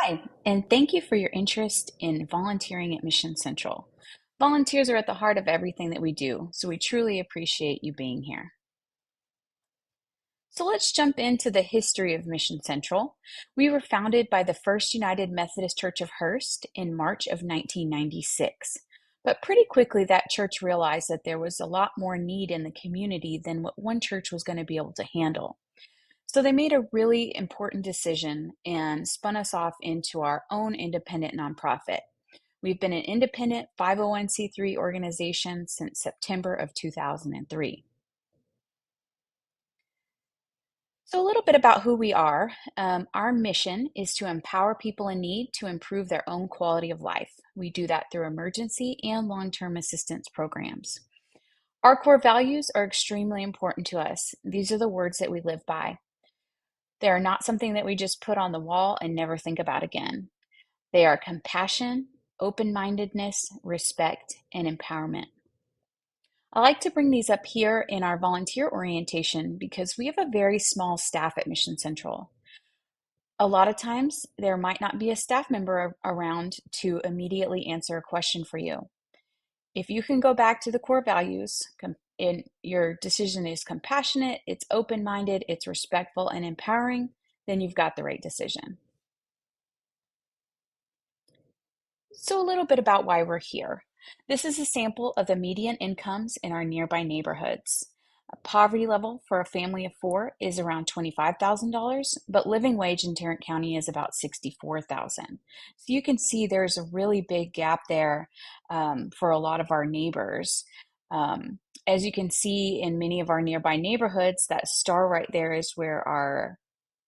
Hi, and thank you for your interest in volunteering at Mission Central. Volunteers are at the heart of everything that we do, so we truly appreciate you being here. So let's jump into the history of Mission Central. We were founded by the First United Methodist Church of Hearst in March of 1996. But pretty quickly, that church realized that there was a lot more need in the community than what one church was going to be able to handle. So they made a really important decision and spun us off into our own independent nonprofit. We've been an independent 501c3 organization since September of 2003. So, a little bit about who we are. Our mission is to empower people in need to improve their own quality of life. We do that through emergency and long term assistance programs. Our core values are extremely important to us. These are the words that we live by. They are not something that we just put on the wall and never think about again. They are compassion, open mindedness, respect, and empowerment. I like to bring these up here in our volunteer orientation because we have a very small staff at Mission Central. A lot of times, there might not be a staff member around to immediately answer a question for you. If you can go back to the core values, and your decision is compassionate, it's open minded, it's respectful, and empowering, then you've got the right decision. So, a little bit about why we're here. This is a sample of the median incomes in our nearby neighborhoods. A poverty level for a family of four is around $25,000, but living wage in Tarrant County is about $64,000. So you can see there's a really big gap there for a lot of our neighbors. As you can see in many of our nearby neighborhoods, that star right there is where our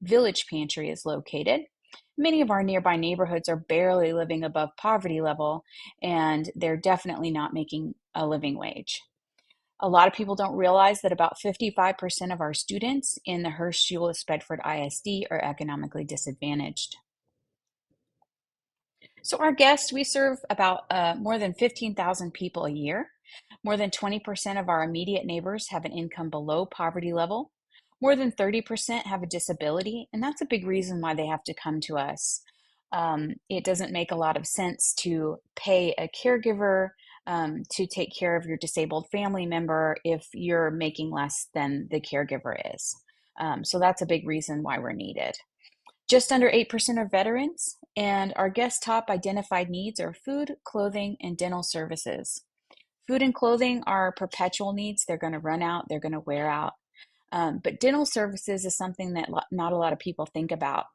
village pantry is located. Many of our nearby neighborhoods are barely living above poverty level, and they're definitely not making a living wage. A lot of people don't realize that about 55% of our students in the Hearst Euless Bedford ISD are economically disadvantaged. So, our guests, we serve about more than 15,000 people a year. More than 20% of our immediate neighbors have an income below poverty level. More than 30% have a disability, and that's a big reason why they have to come to us. It doesn't make a lot of sense to pay a caregiver to take care of your disabled family member if you're making less than the caregiver is. So that's a big reason why we're needed. Just under 8% are veterans, and our guest top identified needs are food, clothing, and dental services. Food and clothing are perpetual needs. They're going to run out, they're going to wear out. But dental services is something that not a lot of people think about.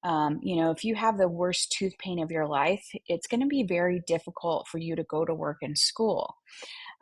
If you have the worst tooth pain of your life, it's going to be very difficult for you to go to work and school.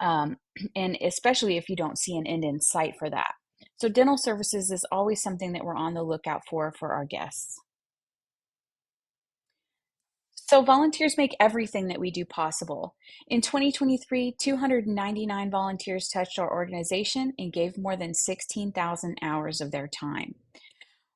Um, and especially if you don't see an end in sight for that. So, dental services is always something that we're on the lookout for our guests. So volunteers make everything that we do possible. In 2023, 299 volunteers touched our organization and gave more than 16,000 hours of their time.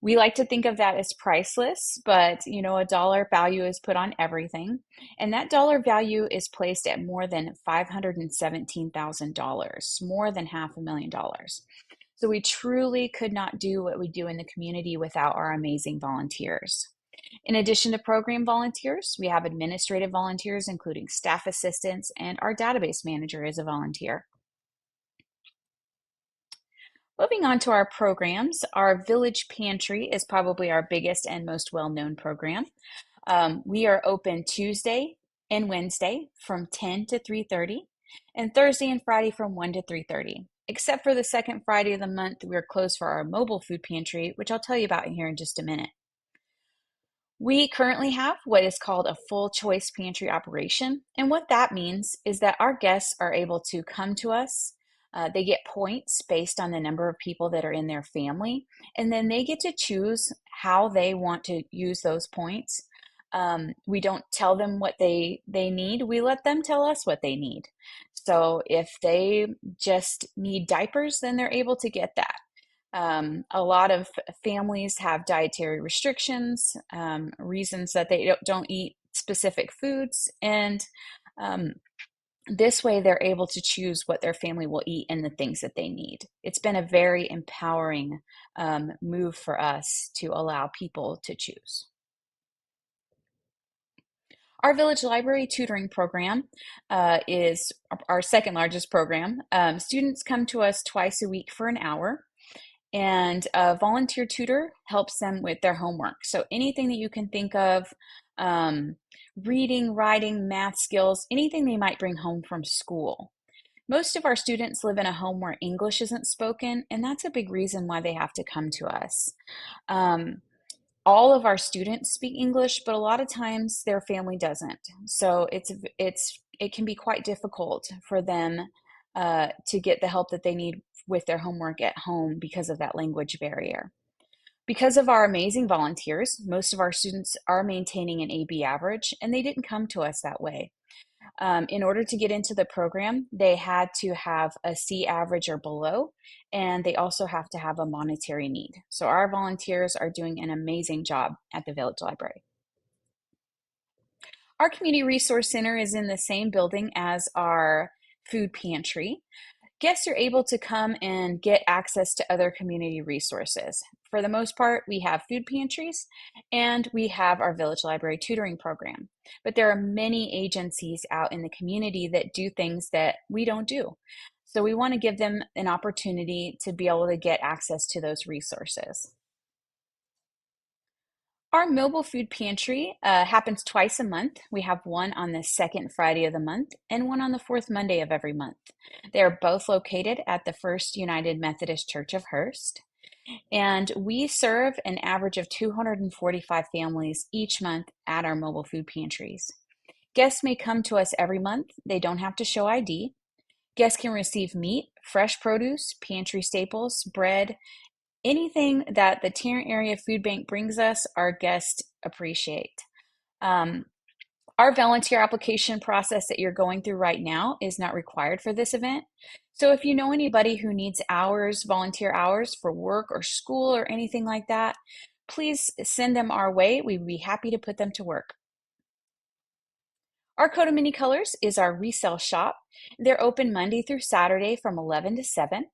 We like to think of that as priceless, but a dollar value is put on everything. And that dollar value is placed at more than $517,000, more than $500,000. So we truly could not do what we do in the community without our amazing volunteers. In addition to program volunteers, we have administrative volunteers, including staff assistants, and our database manager is a volunteer. Moving on to our programs, our Village Pantry is probably our biggest and most well-known program. We are open Tuesday and Wednesday from 10 to 3:30, and Thursday and Friday from 1 to 3:30. Except for the second Friday of the month, we're closed for our mobile food pantry, which I'll tell you about here in just a minute. We currently have what is called a full choice pantry operation. And what that means is that our guests are able to come to us. They get points based on the number of people that are in their family. And then they get to choose how they want to use those points. We don't tell them what they need, we let them tell us what they need. So if they just need diapers, then they're able to get that. A lot of families have dietary restrictions, reasons that they don't eat specific foods, and um, this way they're able to choose what their family will eat and the things that they need. It's been a very empowering move for us to allow people to choose. Our Village Library tutoring program is our second largest program. Students come to us twice a week for an hour, and a volunteer tutor helps them with their homework. So anything that you can think of, um, reading, writing, math skills, anything they might bring home from school. Most of our students live in a home where English isn't spoken, and that's a big reason why they have to come to us. Um, all of our students speak English, but a lot of times their family doesn't. So it can be quite difficult for them to get the help that they need with their homework at home because of that language barrier. Because of our amazing volunteers, most of our students are maintaining an AB average, and they didn't come to us that way. In order to get into the program, they had to have a C average or below, and they also have to have a monetary need. So our volunteers are doing an amazing job at the Village Library. Our Community Resource Center is in the same building as our food pantry. Guests are able to come and get access to other community resources. For the most part, we have food pantries and we have our Village Library tutoring program. But there are many agencies out in the community that do things that we don't do. So we want to give them an opportunity to be able to get access to those resources. Our mobile food pantry happens twice a month. We have one on the second Friday of the month and one on the fourth Monday of every month. They are both located at the First United Methodist Church of Hurst. And we serve an average of 245 families each month at our mobile food pantries. Guests may come to us every month. They don't have to show ID. Guests can receive meat, fresh produce, pantry staples, bread, anything that the Tarrant Area Food Bank brings us, our guests appreciate. Um, our volunteer application process that you're going through right now is not required for this event. So if you know anybody who needs hours, volunteer hours for work or school or anything like that, please send them our way. We'd be happy to put them to work. Our Coat of Many Colors is our resale shop. They're open Monday through Saturday from 11 to 7.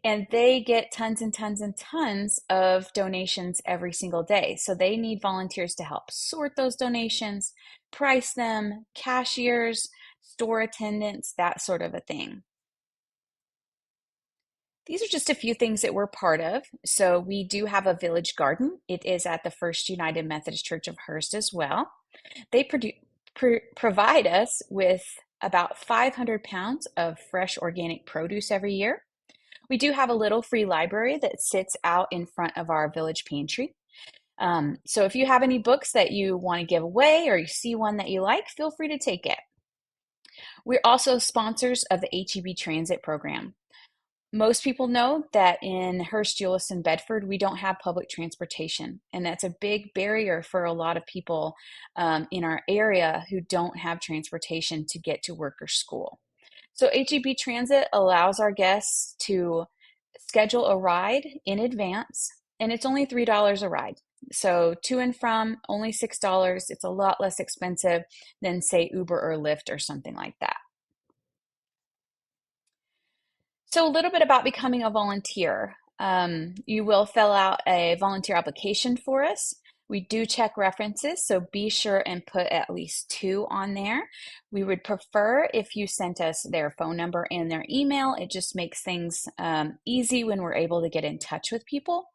And they get tons and tons and tons of donations every single day. So they need volunteers to help sort those donations, price them, cashiers, store attendants, that sort of a thing. These are just a few things that we're part of. So we do have a village garden. It is at the First United Methodist Church of Hurst as well. They provide us with about 500 pounds of fresh organic produce every year. We do have a little free library that sits out in front of our village pantry. So if you have any books that you want to give away or you see one that you like, feel free to take it. We're also sponsors of the HEB Transit program. Most people know that in Hurst, Euless, and Bedford, we don't have public transportation, and that's a big barrier for a lot of people in our area who don't have transportation to get to work or school. So HEB Transit allows our guests to schedule a ride in advance, and it's only $3 a ride. So to and from, only $6. It's a lot less expensive than, say, Uber or Lyft or something like that. So a little bit about becoming a volunteer. You will fill out a volunteer application for us. We do check references, so be sure and put at least 2 on there. We would prefer if you sent us their phone number and their email. It just makes things easy when we're able to get in touch with people.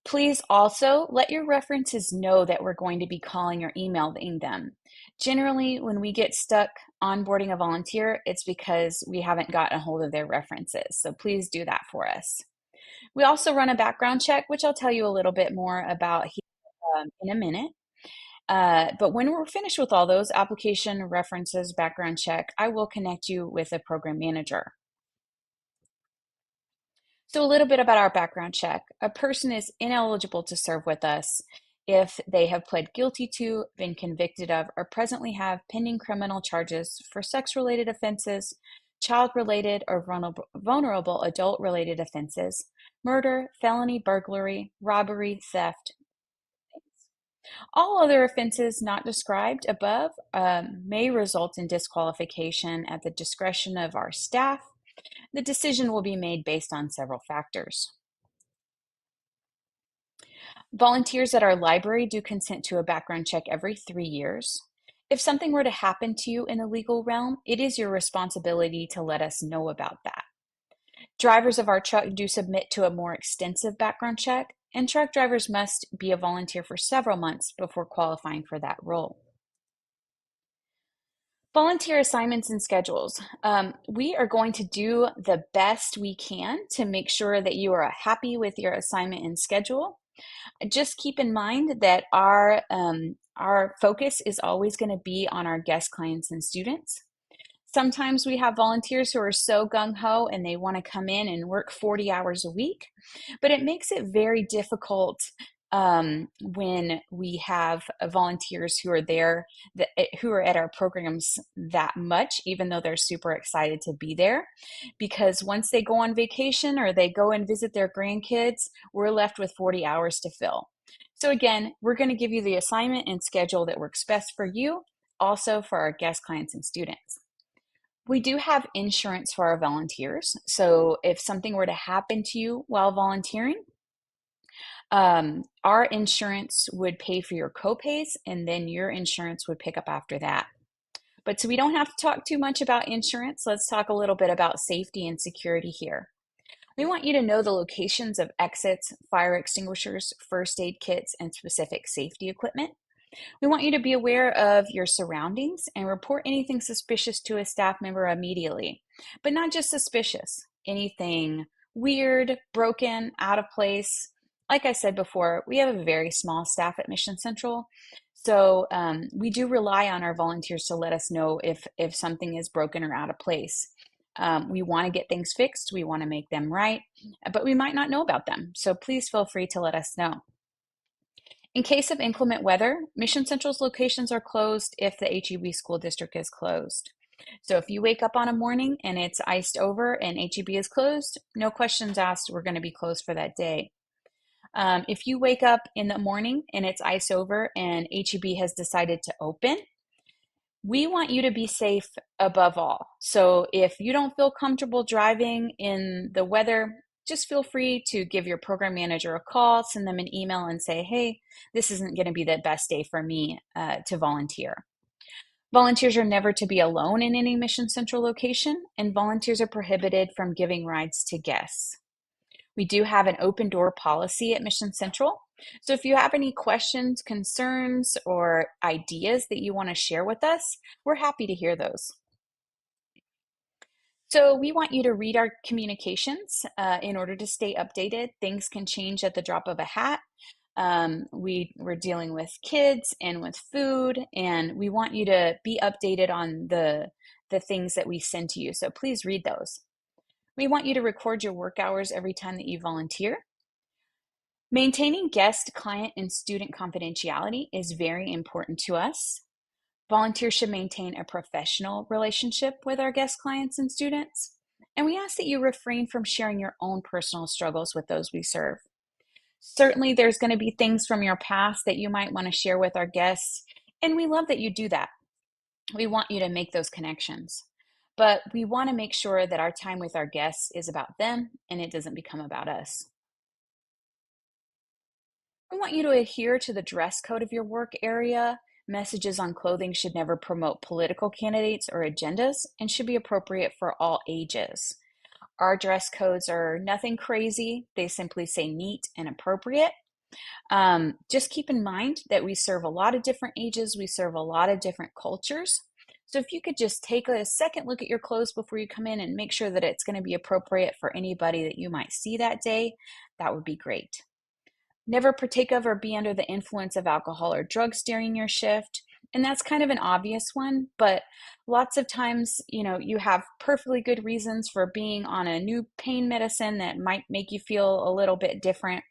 Please also let your references know that we're going to be calling or emailing them. Generally, when we get stuck onboarding a volunteer, it's because we haven't gotten a hold of their references. So please do that for us. We also run a background check, which I'll tell you a little bit more about here in a minute. But when we're finished with all those application, references, background check, I will connect you with a program manager. So a little bit about our background check. A person is ineligible to serve with us if they have pled guilty to, been convicted of, or presently have pending criminal charges for sex-related offenses, child-related or vulnerable adult-related offenses, murder, felony, burglary, robbery, theft. All other offenses not described above may result in disqualification at the discretion of our staff. The decision will be made based on several factors. Volunteers at our library do consent to a background check every 3 years. If something were to happen to you in the legal realm, it is your responsibility to let us know about that. Drivers of our truck do submit to a more extensive background check, and truck drivers must be a volunteer for several months before qualifying for that role. Volunteer assignments and schedules. We are going to do the best we can to make sure that you are happy with your assignment and schedule. Just keep in mind that our focus is always going to be on our guest clients and students. Sometimes we have volunteers who are so gung-ho and they want to come in and work 40 hours a week, but it makes it very difficult when we have volunteers who are there who are at our programs that much, even though they're super excited to be there. Because once they go on vacation or they go and visit their grandkids, we're left with 40 hours to fill. So again, we're going to give you the assignment and schedule that works best for you, also for our guest clients and students. We do have insurance for our volunteers. So if something were to happen to you while volunteering, our insurance would pay for your copays, and then your insurance would pick up after that. But so we don't have to talk too much about insurance. Let's talk a little bit about safety and security here. We want you to know the locations of exits, fire extinguishers, first aid kits, and specific safety equipment. We want you to be aware of your surroundings and report anything suspicious to a staff member immediately, but not just suspicious, anything weird, broken, out of place. Like I said before, we have a very small staff at Mission Central, so we do rely on our volunteers to let us know if something is broken or out of place. We want to get things fixed, we want to make them right, but we might not know about them, so please feel free to let us know. In case of inclement weather, Mission Central's locations are closed if the HEB school district is closed. So if you wake up on a morning and it's iced over and HEB is closed, no questions asked, we're going to be closed for that day. If you wake up in the morning and it's ice over and HEB has decided to open, we want you to be safe above all. So if you don't feel comfortable driving in the weather, just feel free to give your program manager a call, send them an email and say, hey, this isn't going to be the best day for me to volunteer. Volunteers are never to be alone in any Mission Central location, and volunteers are prohibited from giving rides to guests. We do have an open door policy at Mission Central. So if you have any questions, concerns, or ideas that you want to share with us, we're happy to hear those. So we want you to read our communications in order to stay updated. Things can change at the drop of a hat. We're dealing with kids and with food, and we want you to be updated on the things that we send to you. So please read those. We want you to record your work hours every time that you volunteer. Maintaining guest, client, and student confidentiality is very important to us. Volunteers should maintain a professional relationship with our guest clients and students. And we ask that you refrain from sharing your own personal struggles with those we serve. Certainly, there's going to be things from your past that you might want to share with our guests, and we love that you do that. We want you to make those connections. But we want to make sure that our time with our guests is about them and it doesn't become about us. We want you to adhere to the dress code of your work area. Messages on clothing should never promote political candidates or agendas and should be appropriate for all ages. Our dress codes are nothing crazy, they simply say neat and appropriate. Just keep in mind that we serve a lot of different ages, we serve a lot of different cultures. So if you could just take a second look at your clothes before you come in and make sure that it's going to be appropriate for anybody that you might see that day, that would be great. Never partake of or be under the influence of alcohol or drugs during your shift. And that's kind of an obvious one, but lots of times, you have perfectly good reasons for being on a new pain medicine that might make you feel a little bit different.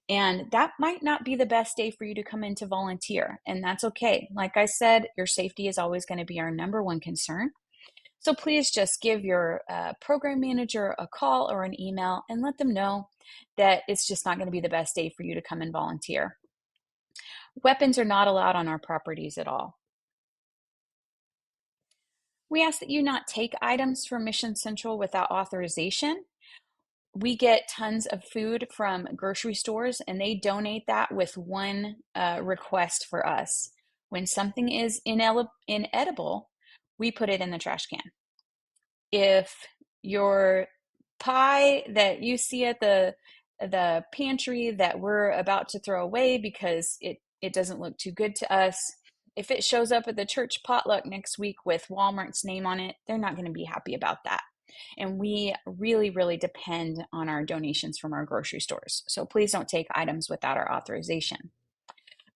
And that might not be the best day for you to come in to volunteer. And that's okay. Like I said, your safety is always going to be our number one concern. So please just give your program manager a call or an email and let them know that it's just not going to be the best day for you to come and volunteer. Weapons are not allowed on our properties at all. We ask that you not take items from Mission Central without authorization. We get tons of food from grocery stores, and they donate that with one request for us. When something is inedible, we put it in the trash can. If your pie that you see at the pantry that we're about to throw away because it doesn't look too good to us, if it shows up at the church potluck next week with Walmart's name on it, they're not going to be happy about that. And we really, really depend on our donations from our grocery stores. So please don't take items without our authorization.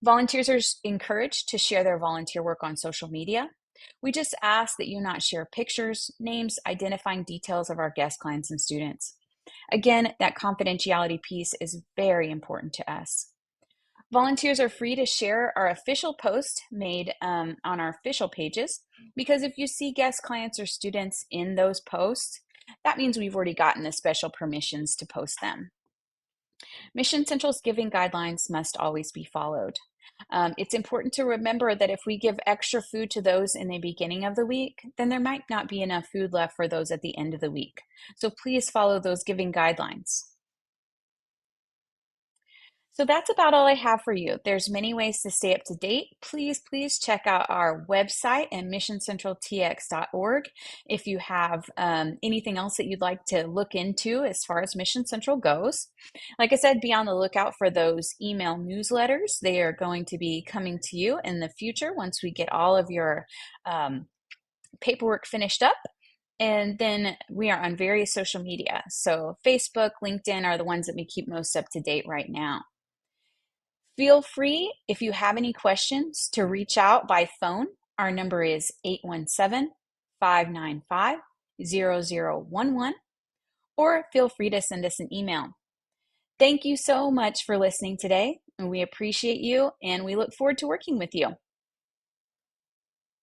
Volunteers are encouraged to share their volunteer work on social media. We just ask that you not share pictures, names, identifying details of our guest clients and students. Again, that confidentiality piece is very important to us. Volunteers are free to share our official posts made on our official pages, because if you see guest clients or students in those posts, that means we've already gotten the special permissions to post them. Mission Central's giving guidelines must always be followed. It's important to remember that if we give extra food to those in the beginning of the week, then there might not be enough food left for those at the end of the week. So please follow those giving guidelines. So that's about all I have for you. There's many ways to stay up to date. Please check out our website at missioncentraltx.org if you have anything else that you'd like to look into as far as Mission Central goes. Like I said, be on the lookout for those email newsletters. They are going to be coming to you in the future once we get all of your paperwork finished up. And then we are on various social media. So Facebook, LinkedIn are the ones that we keep most up to date right now. Feel free, if you have any questions, to reach out by phone. Our number is 817-595-0011, or feel free to send us an email. Thank you so much for listening today, and we appreciate you, and we look forward to working with you.